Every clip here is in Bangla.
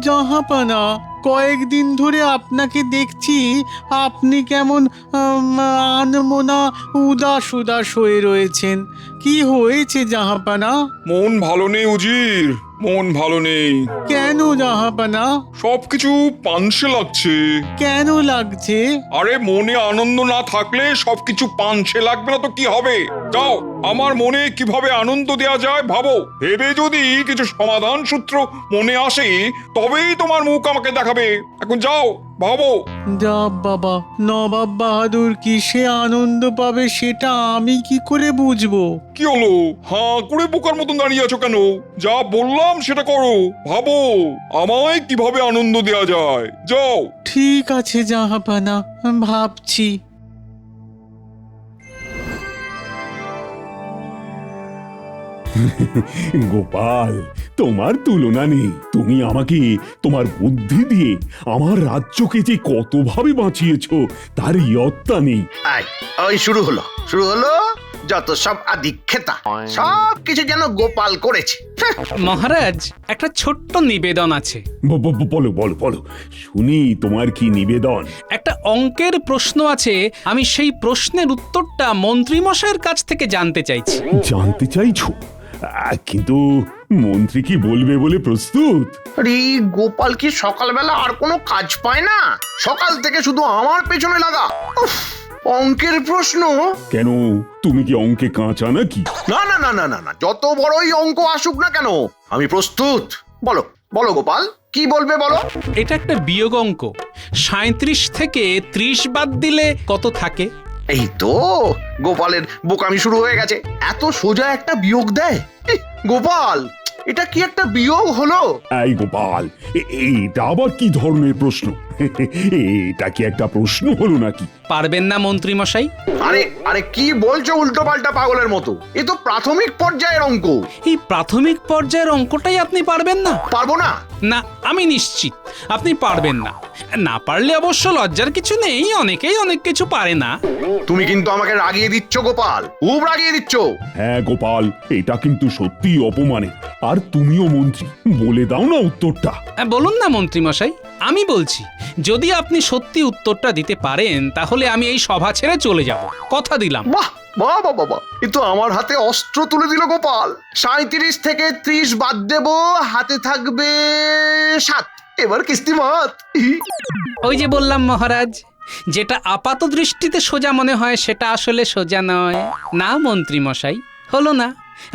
জাহাপানা, কয়েকদিন ধরে আপনাকে দেখছি আপনি কেমন আনমনা উদাস উদাস হয়ে রয়েছেন। কি হয়েছে জাহাপানা? মন ভালো নেই উজির, মন ভালো নেই। কেন জাহাপানা? সবকিছু পানসে লাগছে। কেন লাগছে? আরে মনে আনন্দ না থাকলে সবকিছু পানসে লাগবে না তো কি হবে? যাও, আমার মনে কিভাবে আনন্দ দেয়া যায় ভাবো। ভেবে যদি কিছু সমাধান সূত্র মনে আসে তবেই তোমার মুখ আমাকে দেখাবে। এখন যাও, ভাবো। যা বাবা, নবাব বাহাদুর কিসে আনন্দ পাবে সেটা আমি কি করে বুঝবো? কি হলো, হাঁ করে বোকার মতন দাঁড়িয়ে আছো কেন? যা বললাম সেটা করো, ভাবো আমায় কিভাবে আনন্দ দেয়া যায়। যাও। ঠিক আছে জাহাপানা, ভাবছি। গোপাল, তোমার তুলনা নেই। তুমি আমাকে তোমার বুদ্ধি দিয়ে আমার রাজ্যকে যে কতভাবে বাঁচিয়েছো তার ইয়ত্তা নেই। ওই শুরু হলো যত সব আদিক্ষেতা, সব কিছু যেন গোপাল করেছে। মহারাজ, একটা ছোট্ট নিবেদন আছে। বলো বলো বলো, শুনি তোমার কি নিবেদন। একটা অঙ্কের প্রশ্ন আছে, আমি সেই প্রশ্নের উত্তরটা মন্ত্রীমশাইয়ের কাছ থেকে জানতে চাইছি। জানতে চাইছো? কিন্তু মন্ত্রী কি বলবে বলে প্রস্তুত? আরে গোপাল কি সকালবেলা আর কোনো কাজ পায় না? সকাল থেকে শুধু আমার পেছনে লাগা। উফ, অঙ্কের প্রশ্ন? কেন, তুমি কি অঙ্কে কাঁচা নাকি? না না না না না না, যত বড়ই অঙ্ক আসুক না কেন আমি প্রস্তুত। বলো বলো গোপাল, কি বলবে বলো। এটা একটা বিয়োগ অঙ্ক। 37 থেকে 30 বাদ দিলে কত থাকে? এই তো গোপালের বোকামি শুরু হয়ে গেছে। এত সোজা একটা বিয়োগ দেয়? গোপাল, এটা কি একটা বিয়োগ হলো? এই গোপাল, এটা আবার কি ধরনের প্রশ্ন? এটা কি একটা প্রশ্ন হলো নাকি? পারবেন না মন্ত্রীমশাই? আরে আরে কি বলছো উল্টো পাল্টা পাগলের মতো? এ তো প্রাথমিক পর্যায়ের অঙ্ক। এই প্রাথমিক পর্যায়ের অঙ্কটাই আপনি পারবেন না? পারবো না? না, আমি নিশ্চিত আপনি পারবেন না। না পারলে অবশ্য লজ্জার কিছু নেই, অনেকেই অনেক কিছু পারে না। তুমি কিন্তু আমাকে রাগিয়ে দিচ্ছ গোপাল, খুব রাগিয়ে দিচ্ছ। হ্যাঁ গোপাল, এটা কিন্তু সত্যি অপমানের। আর তুমিও মন্ত্রী, বলে দাও না উত্তরটা। বলুন না মন্ত্রীমশাই, আমি বলছি, যদি আপনি সত্যি উত্তরটা দিতে পারেন তাহলে আমি এই সভা ছেড়ে চলে যাব, কথা দিলাম। বাহ বাহ বাহ বাহ, এ তো আমার হাতে অস্ত্র তুলে দিল গোপাল। 37 থেকে 30 বাদ দেব, হাতে থাকবে 7। এবার কিস্তিমাত। ওই যে বললাম মহারাজ, যেটা আপাত দৃষ্টিতে সোজা মনে হয় সেটা আসলে সোজা নয়। না মন্ত্রীমশাই, হলো না,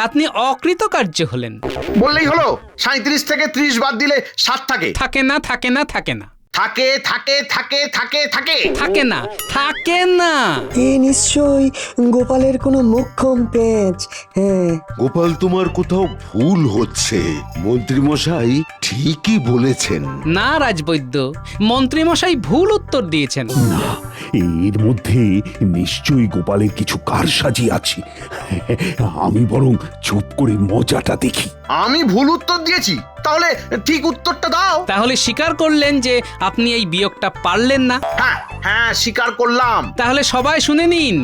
আপনি অকৃতকার্য হলেন। বললেই হলো 37 থেকে 30 বাদ দিলে 7 থাকে। থাকে না, থাকে না, থাকে না, থাকে থাকে থাকে থাকে থাকে থাকে না, থাকে না। এ নিশ্চয়ই গোপালের কোনো মোক্ষম পেঁচ। হ্যাঁ, গোপাল, তোমার কোথাও ভুল হচ্ছে। মন্ত্রীমশাই ঠিকই বলেছেন। না রাজবৈদ্য, মন্ত্রীমশাই ভুল উত্তর দিয়েছেন। না, এর মধ্যে নিশ্চয়ই গোপালের কিছু কারসাজি আছে। আমি বরং চুপ করে মজাটা দেখি। আমি ভুল উত্তর দিয়েছি, তাহলে ঠিক উত্তরটা দাও। তাহলে স্বীকার করলেন যে আপনি এই বিয়োগটা পারলেন না? হ্যাঁ হ্যাঁ, স্বীকার করলাম। তাহলে সবাই শুনে নিন,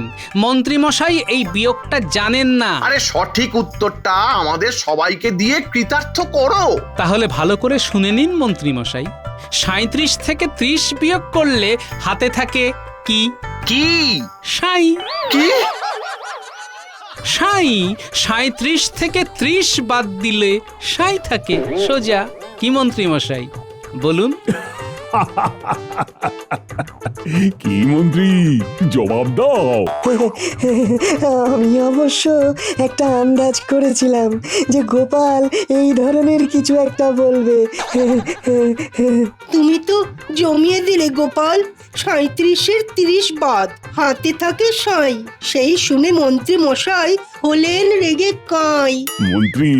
মন্ত্রীমশাই এই বিয়োগটা জানেন না। আরে সঠিক উত্তরটা আমাদের সবাইকে দিয়ে কৃতার্থ করো। তাহলে ভালো করে শুনে নিন মন্ত্রীমশাই, 37 থেকে 30 বিয়োগ করলে হাতে থাকে কি? কি? সাই। কি? সাই। 37 থেকে 30 বাদ দিলে সাই থাকে, সোজা। কি মন্ত্রীমশাই, বলুন। কি মন্ত্রী, জবাব দাও। আমি অবশ্য একটা আন্দাজ করেছিলাম যে গোপাল এই ধরনের কিছু একটা বলবে। তুমি তো জমিয়ে দিলে গোপাল। 37-এর 30 বাদ, হাতে থাকে সাই। সেই শুনে মন্ত্রী মশাই হলেন রেগে কাঁই। মন্ত্রী,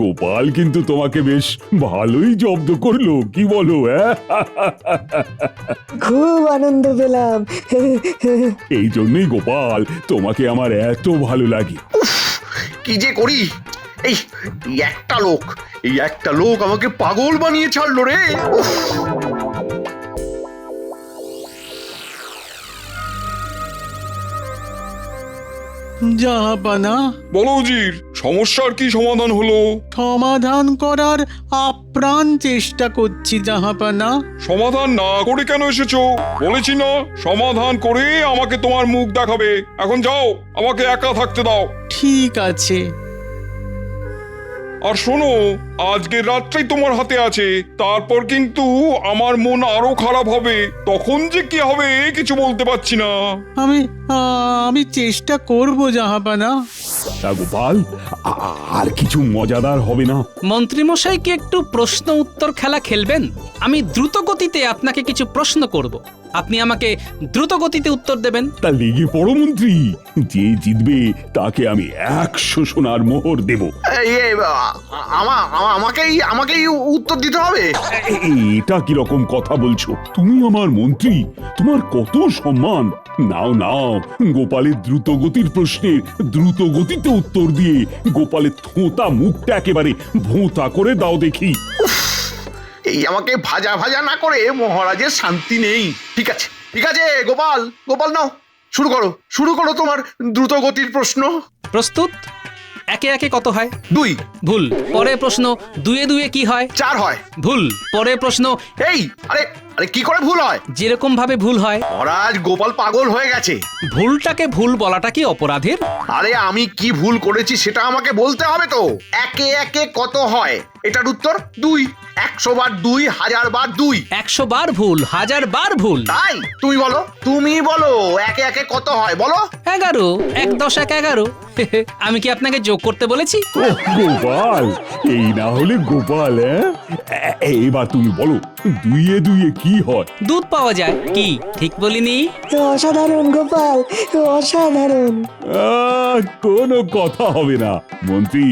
গোপাল কিন্তু তোমাকে বেশ ভালোই জব্দ করলো, কি বলো? খুব আনন্দ পেলাম। এই জন্যই গোপাল, তোমাকে আমার এত ভালো লাগে। কি যে করি, এই একটা লোক আমাকে পাগল বানিয়ে ছাড়লো রে। উফ। জাহাপানা, বলো উজির, সমস্যার কি সমাধান হলো? সমাধান করার আপ্রাণ চেষ্টা করছি জাহাপানা। সমাধান না করে কেন এসেছো? বলেছি না সমাধান করে আমাকে তোমার মুখ দেখাবে। এখন যাও, আমাকে একা থাকতে দাও। ঠিক আছে। আর শোনো, আজকের রাতটাই তোমার হাতে আছে, তারপর কিন্তু আমার মন আরো খারাপ হবে। তখন যে কি হবে কিছু বলতে পারছি না। আমি চেষ্টা করব জাহাপানা। তা গোপাল, আর কিছু মজাদার হবে না? মন্ত্রীমশাই কি একটু প্রশ্ন উত্তর খেলা খেলবেন? আমি দ্রুত গতিতে আপনাকে কিছু প্রশ্ন করব, আপনি আমাকে দ্রুত গতিতে উত্তর দেবেন। তা লেগে পড়ো মন্ত্রী, যে জিতবে তাকে আমি 100 সোনার মোহর দেব। আমাকেই উত্তর দিতে হবে? এটা কি রকম কথা বলছো? তুমি আমার মন্ত্রী, তোমার কত সম্মান। নাও নাও, গোপালের দ্রুত গতির প্রশ্নের দ্রুত গতিতে উত্তর দিয়ে গোপালের থোঁতা মুখটা একেবারে ভোঁতা করে দাও দেখি। এই আমাকে ভাজা ভাজা না করে মহারাজের শান্তি নেই। ঠিক আছে ঠিক আছে, গোপাল গোপাল নাও, শুরু করো তোমার দ্রুত গতির প্রশ্ন। প্রস্তুত? একে একে কত হয়? 2। ভুল। পরের প্রশ্ন, 2 এ 2 কি হয়? 4 হয়। ভুল। পরের প্রশ্ন, এই আরে আরে কি করে ভুল হয়? যেরকম ভাবে ভুল হয়। মহারাজ, গোপাল পাগল হয়ে গেছে। ভুলটাকে ভুল বলাটা কি অপরাধের? আরে আমি কি ভুল করেছি সেটা আমাকে বলতে হবে তো। একে একে কত হয় এটার উত্তর 2। 100 বার 2, 1000 বার 2। 100 বার ভুল, 1000 বার ভুল। তাই তুমি বলো একে একে কত হয় বলো। 11। 1 10 1 11। আমি কি আপনাকে যোগ করতে বলেছি? গোপাল, এই না হলে গোপাল। এবার তুমি বলো, 2 এ 2 কি হয়? দুধ পাওয়া যায়। কি ঠিক বলিনি? অসাধারণ গোপাল, অসাধারণ। কোনো কথা হবে না মন্ত্রী,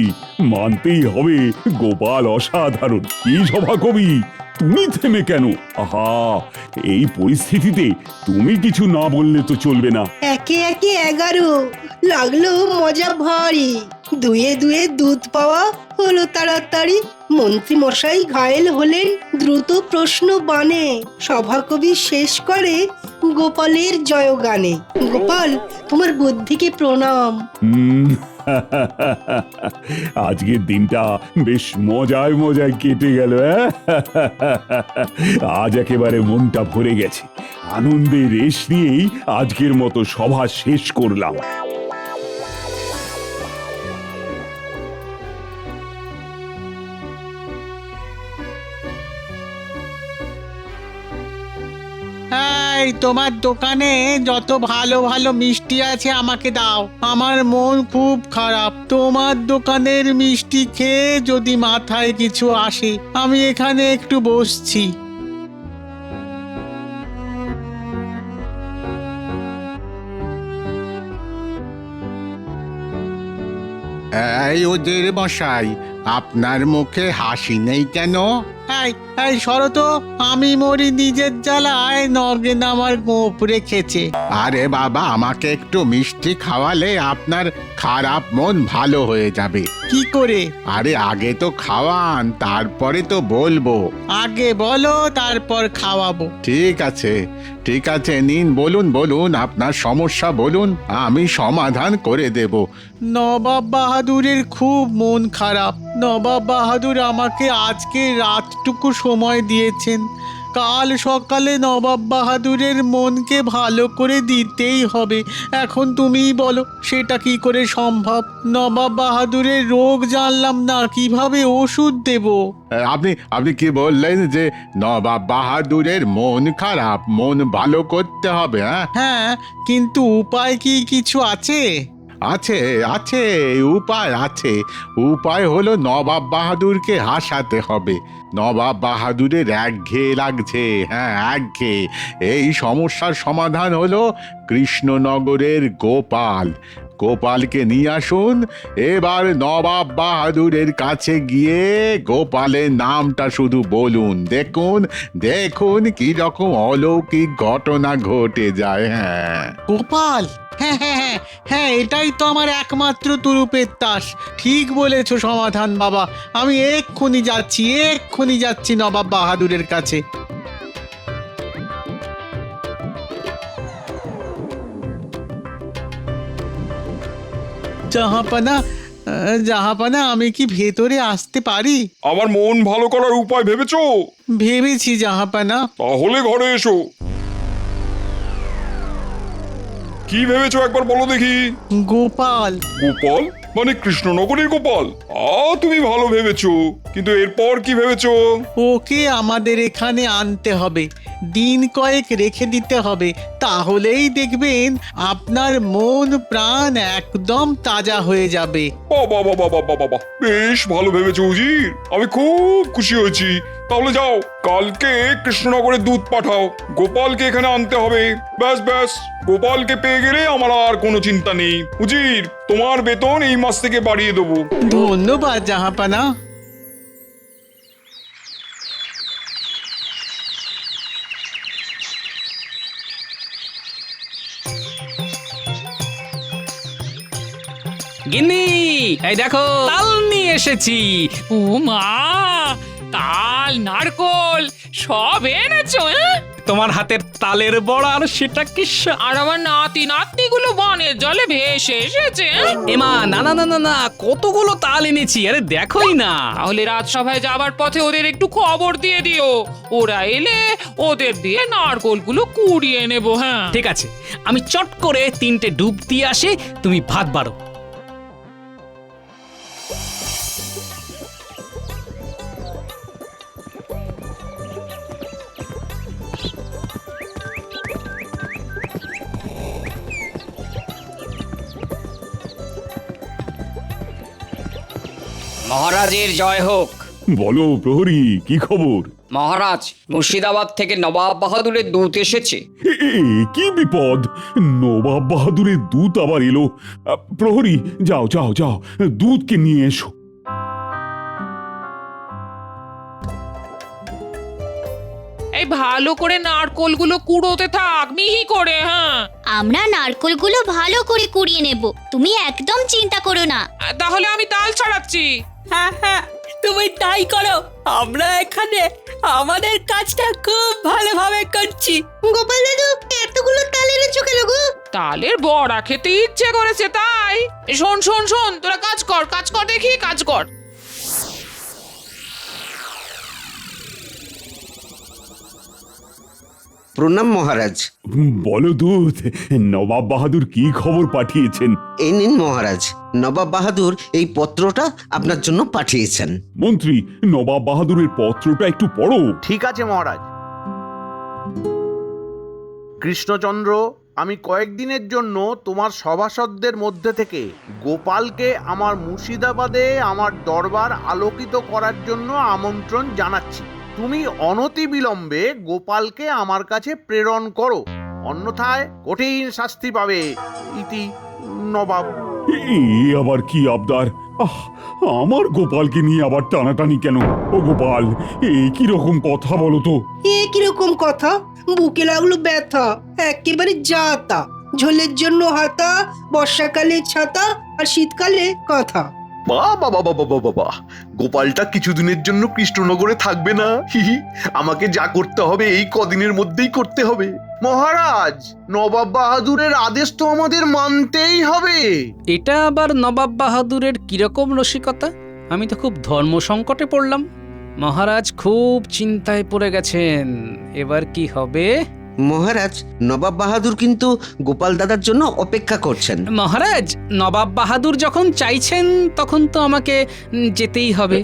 মানতেই হবে গোপাল অসাধারণ। কি সভা কবি, তুমি থেমে কেন? আহা, এই পরিস্থিতিতে তুমি কিছু না বললে তো চলবে না। একে একে 11 লাগলো মজা ভারী। 2 এ 2 দুধ পাওয়া হলো তাড়াতাড়ি। মন্ত্রী মশাই ঘায়েল হলেন দ্রুত প্রশ্ন বানে। সভাকবি শেষ করে গোপালের জয়গানে। গোপাল, তোমার বুদ্ধিকে প্রণাম। আজকের দিনটা বেশ মজায় মজায় কেটে গেল। আজ একেবারে মনটা ভরে গেছে। আনন্দের রেশ নিয়েই আজকের মতো সভা শেষ করলাম। এই তোমার দোকানে যত ভালো ভালো মিষ্টি আছে আমাকে দাও। আমার মন খুব খারাপ। তোমার দোকানের মিষ্টি খেয়ে যদি মাথায় কিছু আসে, আমি এখানে একটু বসছি। এই ওদের মশাই, আপনার মুখে হাসি নেই কেন? এই সরো তো, আমি মরি নিজের জ্বালায়, নগেন আমার গোপ রেখেছে। আরে বাবা, আমাকে একটু মিষ্টি খাওয়ালে আপনার খারাপ মন ভালো হয়ে যাবে। কি করে? আরে আগে তো খাওয়ান, তারপরে তো বলবো। আগে বলো, তারপর খাওয়াবো। ঠিক আছে ঠিক আছে, নিন, বলুন আপনার সমস্যা বলুন, আমি সমাধান করে দেব। নবাব বাহাদুরের খুব মন খারাপ। নবাব বাহাদুর আমাকে আজকে রাতটুকু সময় দিয়েছেন। কাল সকালে নবাব বাহাদুরের মনকে ভালো করে দিতেই হবে। এখন তুমিই বলো, সেটা কি করে সম্ভব? নবাব বাহাদুরের রোগ জানলাম না, কিভাবে ওষুধ দেব? আপনি কি বললেন যে নবাব বাহাদুরের মন খারাপ, মন ভালো করতে হবে? হ্যাঁ, কিন্তু উপায় কি কিছু আছে? আছে আছে, উপায় আছে। উপায় হলো নবাব বাহাদুরকে হাসাতে হবে। নবাব বাহাদুরের একঘেয়ে লাগছে। হ্যাঁ, একঘেয়ে। এই সমস্যার সমাধান হলো কৃষ্ণনগরের গোপাল। গোপালকে নিয়ে আসুন। এবার নবাব বাহাদুরের কাছে গিয়ে গোপালের নামটা শুধু বলুন, দেখুন কি রকম অলৌকিক ঘটনা ঘটে যায়। হ্যাঁ, গোপাল, হ্যাঁ হ্যাঁ হ্যাঁ হ্যাঁ, এটাই তো আমার একমাত্র তুরুপের তাস। ঠিক বলেছো সমাধান বাবা। আমি এক্ষুনি যাচ্ছি নবাব বাহাদুরের কাছে। জাহাপানা জাহাপানা আমি কি ভেতরে আসতে পারি? আমার মন ভালো করার উপায় ভেবেছো? ভেবেছি জাহাপানা। তাহলে ঘরে এসো। কি ভেবেছো একবার বলো দেখি। গোপাল। গোপাল মানে কৃষ্ণনগরের গোপাল? তুমি ভালো ভেবেছো, কিন্তু এরপর কি ভেবেছো? ওকে আমাদের এখানে আনতে হবে, দিন কয়েক রেখে দিতে হবে, তাহলেই দেখবেন আপনার মন প্রাণ একদম তাজা হয়ে যাবে। বাবা বাবা বাবা বাবা, বেশ ভালো ভেবেছো উজির, আমি খুব খুশি হয়েছি। তাহলে যাও, কালকে কৃষ্ণনগরে দুধ পাঠাও, গোপালকে এখানে আনতে হবে। ব্যাস ব্যাস, গোপালকে পেয়ে গেলে আমার আর কোনো চিন্তা নেই। উজির, তোমার বেতন এই মাস থেকে বাড়িয়ে দেবো। ধন্যবাদ জাহাপানা। গিন্নি, এই দেখো তাল নিয়ে এসেছি। ও মা, তাল নারকোল সব এনেছো? তোমার হাতের তালের বড়া আর সেটা কি আর আমার নাতি নাতনিগুলো বনের জলে ভেসে এসেছে। এমা, না না না না না, কতগুলো তাল এনেছি, আরে দেখোই না। তাহলে রাজসভায় যাবার পথে ওদের একটু খবর দিয়ে দিও, ওরা এলে ওদের দিয়ে নারকোলগুলো কুড়িয়ে নেবো। হ্যাঁ ঠিক আছে, আমি চট করে 3টে ডুব দিয়ে আসি, তুমি ভাত বাড়ো। মহারাজের জয় হোক। বলো প্রহরী, কি খবর? মহারাজ, মুর্শিদাবাদ থেকে নবাব বাহাদুরের দূত এসেছে। কি বিপদ! নবাব বাহাদুরের দূত আবার এলো। প্রহরী, যাও যাও যাও, দূতকে নিয়ে এসো। এই ভালো করে নারকোলগুলো কুড়োতে থাক, মিহি করে। হ্যাঁ, আমরা নারকোলগুলো ভালো করে কুড়িয়ে নেব, তুমি একদম চিন্তা করো না। তাহলে আমি তাল ছাড়াচ্ছি। হ্যাঁ হ্যাঁ, তুমি তাই করো, আমরা এখানে আমাদের কাজটা খুব ভালোভাবে করছি। গোপাল দাদু, এতগুলো তাল এনেছো কেন গো? তালের বড়া খেতে ইচ্ছে করেছে তাই। শোন শোন শোন, তোরা কাজ কর, কাজ কর দেখি, কাজ কর। প্রণাম মহারাজ। বলো দূত, নবাব বাহাদুর কি খবর পাঠিয়েছেন? এই নিন মহারাজ, নবাব বাহাদুর এই পত্রটা আপনার জন্য পাঠিয়েছেন। মন্ত্রী, নবাব বাহাদুরের পত্রটা একটু পড়ো। ঠিক আছে মহারাজ। কৃষ্ণচন্দ্র, আমি কয়েকদিনের জন্য তোমার সভাসদদের মধ্যে থেকে গোপালকে আমার মুর্শিদাবাদে আমার দরবার আলোকিত করার জন্য আমন্ত্রণ জানাচ্ছি। তুমি অনতিবিলম্বে গোপালকে আমার কাছে প্রেরণ করো, অন্যথায় কঠিন শাস্তি পাবে। ইতি নবাব। আবার কি আবদার? আমার গোপালকে নিয়ে আবার টানাটানি কেন? ও গোপাল, কি রকম কথা বলো তো? কিরকম কথা? বুকে লাগলো ব্যথা, একেবারে যাতা। ঝোলের জন্য হাতা, বর্ষাকালে ছাতা, আর শীতকালে কাঁথা। বাবা বাবা বাবা বাবা, গোপালটা কিছুদিনের জন্য কৃষ্ণনগরে থাকবে না? আমাকে যা করতে হবে এই কদিনের মধ্যেই করতে হবে। মহারাজ, নবাব বাহাদুরের আদেশ তো আমাদের মানতেই হবে। এটা আবার নবাব বাহাদুরের কিরকম রসিকতা? আমি তো খুব ধর্ম সংকটে পড়লাম। মহারাজ খুব চিন্তায় পড়ে গেছেন, এবার কি হবে? মহারাজ, নবাব বাহাদুর কিন্তু গোপাল দাদার জন্য অপেক্ষা করছেন। মহারাজ, নবাব বাহাদুর যখন চাইছেন তখন তো আমাকে যেতেই হবে।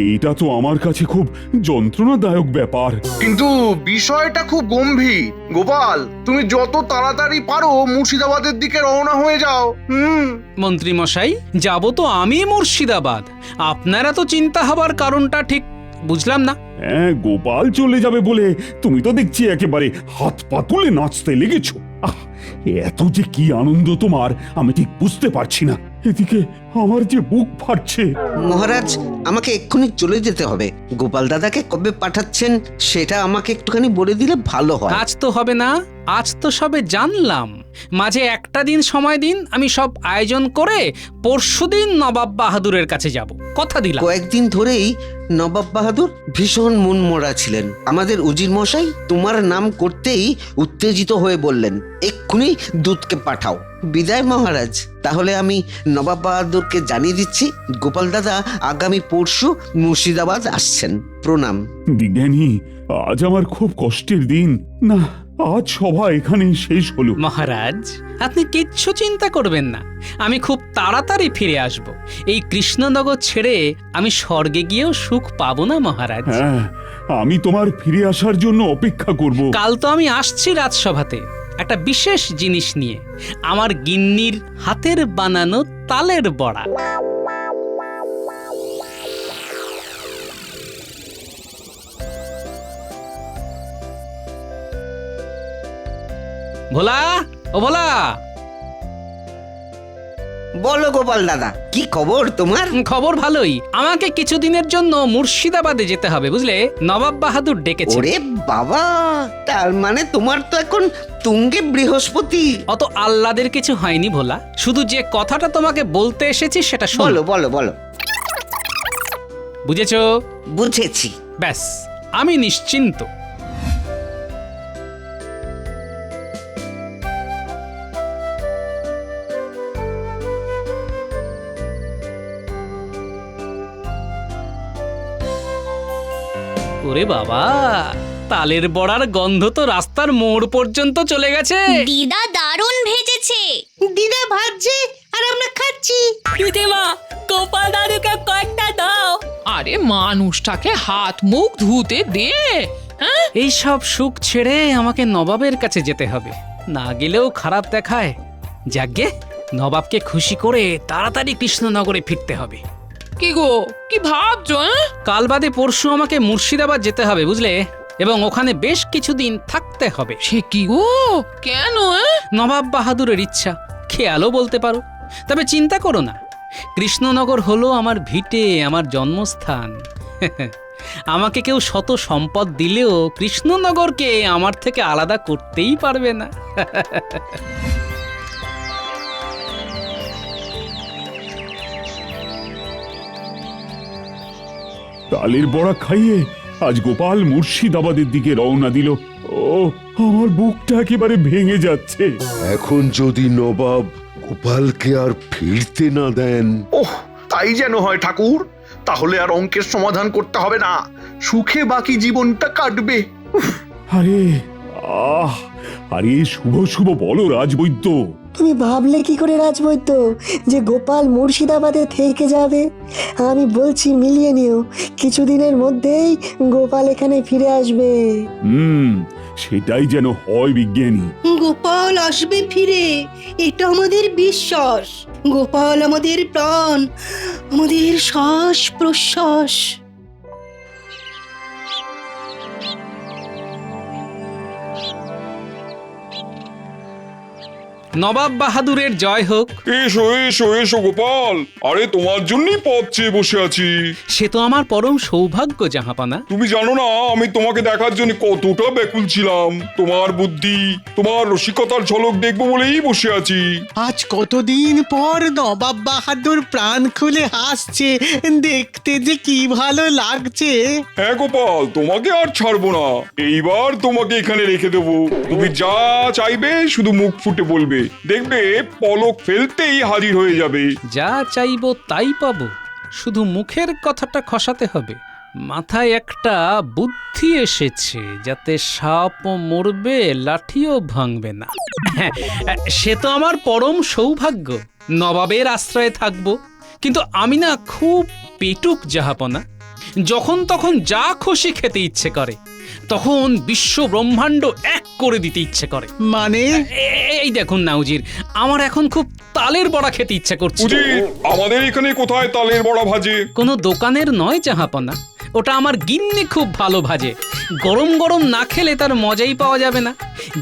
এইটা তো আমার কাছে খুব যন্ত্রণাদায়ক ব্যাপার। কিন্তু বিষয়টা খুব গম্ভীর। গোপাল, তুমি যত তাড়াতাড়ি পারো মুর্শিদাবাদের দিকে রওনা হয়ে যাও। মন্ত্রী মশাই, যাব তো আমি মুর্শিদাবাদ, আপনারা তো চিন্তা হবার কারণটা ঠিক বুঝলাম না। গোপাল চলে যাবে বলে তুমি তো দেখছি একেবারে হাত পা তুলে নাচতে লেগেছো। এত যে কি আনন্দ তোমার, আমি ঠিক বুঝতে পারছি না। এদিকে আমার যে বুক ফাটছে। মহারাজ, আমাকে এক্ষুনি চলে যেতে হবে। গোপাল দাদাকে কবে পাঠাচ্ছেন সেটা আমাকে একটুখানি বলে দিলে ভালো হয়। আজ তো হবে না, আজ তো সবে জানলাম। মাঝে একটা দিন সময় দিন, আমি সব আয়োজন করে পরশুদিন নবাব বাহাদুরের কাছে যাব, কথা দিলাম। কয়েকদিন ধরেই নবাব বাহাদুর ভীষণ মনমরা ছিলেন। আমাদের উজির মশাই তোমার নাম করতেই উত্তেজিত হয়ে বললেন, এক্ষুনি দূতকে পাঠাও। বিদায় মহারাজ। তাহলে আমি নবাব বাহাদুরকে জানিয়ে দিচ্ছি, গোপাল দাদা আগামী পরশু মুর্শিদাবাদ আসছেন। প্রণাম। বিজ্ঞানী, আজ আমার খুব কষ্টের দিন। না, আজ সভা এখানেই শেষ হলো। মহারাজ, আপনি কিচ্ছু চিন্তা করবেন না, আমি খুব তাড়াতাড়ি ফিরে আসব। এই কৃষ্ণনগর ছেড়ে আমি স্বর্গে গিয়েও সুখ পাবো না মহারাজ। হ্যাঁ, আমি তোমার ফিরে আসার জন্য অপেক্ষা করব। কাল তো আমি আসছি রাজসভাতে একটা বিশেষ জিনিস নিয়ে, আমার গিন্নির হাতের বানানো তালের বড়া। ভোলা, ও ভোলা। বলো গোপাল দাদা, কি খবর তোমার? খবর ভালোই। আমাকে কিছুদিনের জন্য মুর্শিদাবাদে যেতে হবে, বুঝলে? নবাব বাহাদুর ডেকেছে। ওরে বাবা, তার মানে তোমার তো এখন তুঙ্গে বৃহস্পতি। অত আহ্লাদের কিছু হয়নি ভোলা, শুধু যে কথাটা তোমাকে বলতে এসেছি সেটা শোনো। বলো বলো বলো। বুঝেছো? বুঝেছি। ব্যাস, আমি নিশ্চিন্ত। ওরে বাবা, তালের বড়ার গন্ধ তো রাস্তার মোড় পর্যন্ত চলে গেছে। দিদা দারুণ ভেজেছে। দিদা ভাজছে আর আমরা খাচ্ছি। দিদিমা, গোপাল দাদুকে কয়েকটা দাও। আরে মানুষটাকে হাত মুখ ধুতে দে। হ্যাঁ, এই সব সুখ ছেড়ে আমাকে নবাবের কাছে যেতে হবে, না গেলেও খারাপ দেখায়। যাগ্গে, নবাবকে খুশি করে তাড়াতাড়ি কৃষ্ণনগরে ফিরতে হবে। কি গো, কি ভাবছো? কাল বাদে পরশু আমাকে মুর্শিদাবাদ যেতে হবে, বুঝলে? এবং ওখানে বেশ কিছুদিন থাকতে হবে। সে কি গো, কেন? নবাব বাহাদুরের ইচ্ছা, খেয়ালও বলতে পারো। তবে চিন্তা করো না, কৃষ্ণনগর হলো আমার ভিটে, আমার জন্মস্থান। আমাকে কেউ শত সম্পদ দিলেও কৃষ্ণনগরকে আমার থেকে আলাদা করতেই পারবে না। তালের বড়া খাইয়ে আজ গোপাল মুর্শিদাবাদের দিকে রওনা দিল। ও, আমার বুকটা একেবারে ভেঙে যাচ্ছে। এখন যদি নবাব গোপালকে আর ফিরতে না দেন। ওহ, তাই যেন হয় ঠাকুর। তাহলে আর অঙ্কের সমাধান করতে হবে না, সুখে বাকি জীবনটা কাটবে। আরে আরে শুভ শুভ বলো রাজবৈদ্য। তুমি ভাবলে কি করে রাজবৈদ্য যে গোপাল মুর্শিদাবাদে থেকে যাবে? আমি বলছি মিলিয়ে নিও, কিছুদিনের মধ্যেই গোপাল এখানে ফিরে আসবে। সেটাই যেন হয় বিজ্ঞানী। গোপাল আসবে ফিরে, এটা আমাদের বিশ্বাস। গোপাল আমাদের প্রাণ, আমাদের শ্বাস প্রশ্বাস। নবাব বাহাদুরের জয় হোক। এসো এসো এসো গোপাল, আরে তোমার জন্যই পথ চেয়ে বসে আছি। সে তো আমার পরম সৌভাগ্য জাহাপানা। তুমি জানো না আমি তোমাকে দেখার জন্য কতটা ব্যাকুল ছিলাম। তোমার বুদ্ধি, তোমার রসিকতার ঝলক দেখবো বলেই বসে আছি। আজ কতদিন পর নবাব বাহাদুর প্রাণ খুলে হাসছে, দেখতে যে কি ভালো লাগছে। হ্যাঁ গোপাল, তোমাকে আর ছাড়বো না। এইবার তোমাকে এখানে রেখে দেবো। তুমি যা চাইবে শুধু মুখ ফুটে বলবে, দেখবে পলক ফেলতেই হাজির হয়ে যাবে। যা চাইবো তাই পাবো, শুধু মুখের কথাটা খসাতে হবে। মাথায় একটা বুদ্ধি এসেছে, যাতে সাপও মরবে লাঠিও ভাঙবে না। হ্যাঁ, সে তো আমার পরম সৌভাগ্য, নবাবের আশ্রয়ে থাকবো। কিন্তু আমি না খুব পেটুক জাহাপনা, যখন তখন যা খুশি খেতে ইচ্ছে করে, তখন বিশ্ব ব্রহ্মাণ্ড এক করে দিতে ইচ্ছে করে। মানে এই দেখুন না উজির, আমার এখন খুব তালের বড়া খেতে ইচ্ছে করছে। উজির, আমাদের এখানে কোথায় তালের বড়া ভাজে? কোনো দোকানের নয় জাহাপনা, ওটা আমার গিন্নি খুব ভালো ভাজে। গরম গরম না খেলে তার মজাই পাওয়া যাবে না।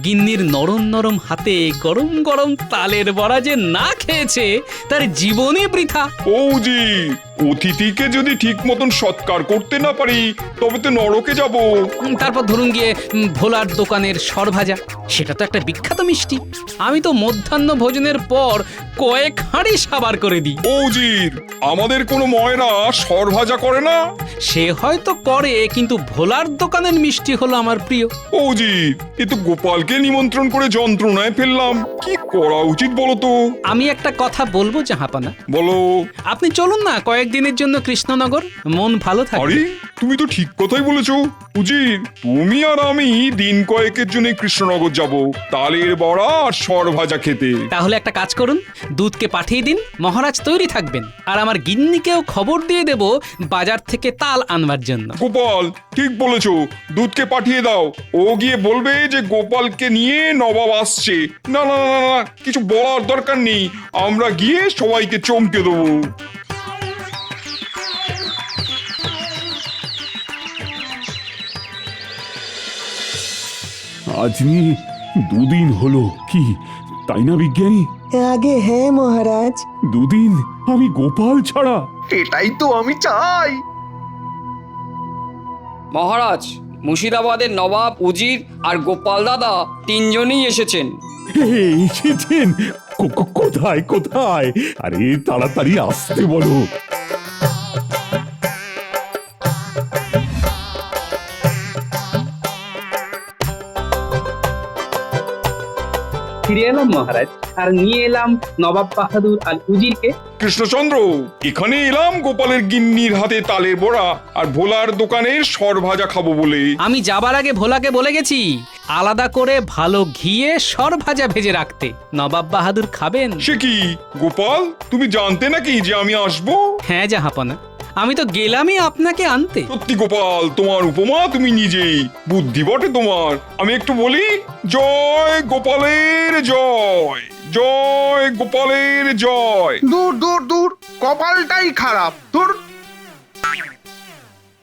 গিন্নির নরম নরম হাতে গরম গরম তালের বড়া যে না খেয়েছে তার জীবনই বৃথা। ওজি, অতিথিকে যদি ঠিক মতন সৎকার করতে না পারি তবে তো নরকে যাব। তারপর ধরুন গিয়ে ভোলার দোকানের সরভাজা, সেটা তো একটা বিখ্যাত মিষ্টি। আমি তো মধ্যাহ্ন ভোজনের পর কয়েক হাঁড়ি সাবার করে দিই। ওজির, আমাদের কোনো ময়রা সরভাজা করে না? সে হয়তো করে, কিন্তু ভোলার দোকানের মিষ্টি হলো আমার প্রিয়। ওজির, এ তো গোপালকে নিমন্ত্রণ করে যন্ত্রণায় ফেললাম। কি করা উচিত বলো তো? আমি একটা কথা বলবো জাহাপানা। বলো। আপনি চলুন না কয়েকদিনের জন্য কৃষ্ণনগর, মন ভালো থাকবে। আরে, তুমি তো ঠিক কথাই বলেছো উজির। তুমি আর আমি দিন কয়েকের জন্য কৃষ্ণনগর যাব তালের বড়া আর সর ভাজা খেতে। তাহলে একটা কাজ করুন, দুধকে পাঠিয়ে দিন, মহারাজ তৈরি থাকবেন। আর আমার গিন্নিকেও খবর দিয়ে দেব বাজার থেকে তাল আনবার জন্য। গোপাল, ঠিক বলেছো, দুধকে পাঠিয়ে দাও। ও গিয়ে বলবে যে গোপালকে নিয়ে নবাব আসছে। না না না না, কিছু বলার দরকার নেই, আমরা গিয়ে সবাইকে চমকে দেবো। আজ নিয়ে দুদিন হলো, কি তাই না বিজ্ঞানী? আগে হ্যাঁ মহারাজ। দুদিন আমি গোপাল ছাড়া। এটাই তো আমি চাই। মহারাজ, মুর্শিদাবাদের নবাব, উজির আর গোপাল দাদা তিনজনই এসেছেন। এসেছেন? কোথায় কোথায়? আরে তাড়াতাড়ি আসতে বলো। ফিরে এলাম মহারাজ, আর নিয়ে এলাম নবাব বাহাদুর আর উজিরকে। কৃষ্ণচন্দ্র, এখানে এলাম গোপালের গিন্নির হাতে তালের বড়া আর ভোলার দোকানের সর ভাজা খাবো বলে। আমি যাবার আগে ভোলাকে বলে গেছি আলাদা করে ভালো ঘিয়ে সর ভাজা ভেজে রাখতে। নবাব বাহাদুর খাবেন। সে কি গোপাল, তুমি জানতে নাকি যে আমি আসবো? হ্যাঁ জাহাপনা, আমি তো গেলামই আপনাকে আনতে। সত্যি গোপাল, তোমার উপমা তুমি নিজেই। বুদ্ধি বটে তোমার। আমি একটু বলি, জয় গোপালের জয়, জয় গোপালের জয়। দূর দূর দূর, কপালটাই খারাপ। দূর